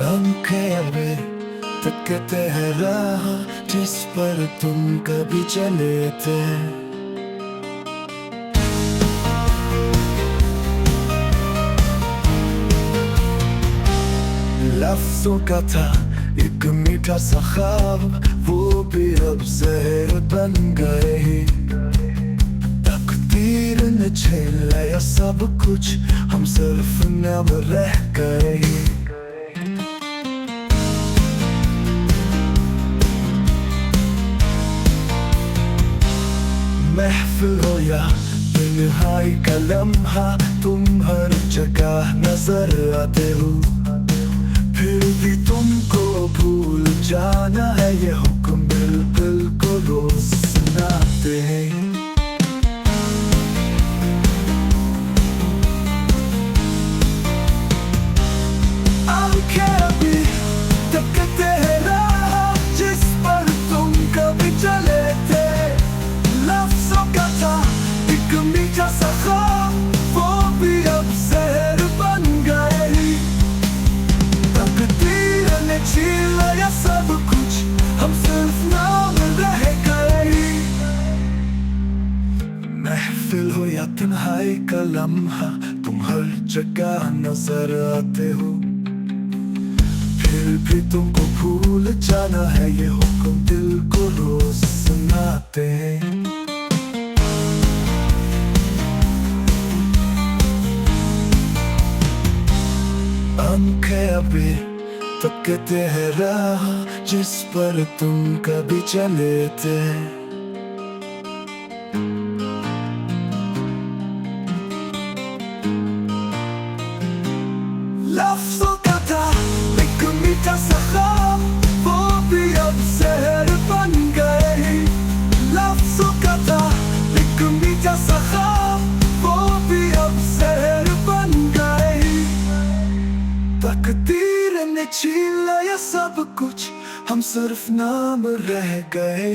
आंखें अभी तकते हैं राह जिस पर तुम कभी चले थे। लफ्जों का था एक मीठा सा ख्वाब, वो भी अब जहर बन गए। तकदीर ने छेड़ा सब कुछ, हम सिर्फ नाम रह गए। महफिल हो या तन्हाई का लम्हा, तुम हर जगह नजर आते हो। फिर भी तुमको भूल जाना है ये हुक्म बिल्कुल को रोज सुनाते हैं। आंखें अभी तकते हैं राह जिस पर तुम कभी चले थे। लफ्जों का था एक मीठा सा ख्वाब, वो भी अब जहर बन गए। तकदीर ने छीन लिया सब कुछ, हम सिर्फ नाम रह गए। महफिल हो या तन्हाई का लम्हा, तुम हर जगह नजर आते हो। फिर भी तुमको भूल जाना है ये हुक्म दिल को रोज सुनाते हैं। आंखें अभी तकते हैं राह जिस पर तुम कभी चले थे। लफ्जों का था एक मीठा सा ख्वाब, वो भी अब जहर बन गए। लफ्जों का था एक मीठा सा ख्वाब, वो भी अब जहर बन गए। तकदीर ने छीन लिया सब कुछ, हम सिर्फ नाम रह गए।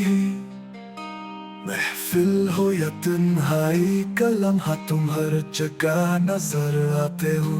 महफिल हो या तन्हाई का लम्हा, तुम हर जगह नजर आते हो।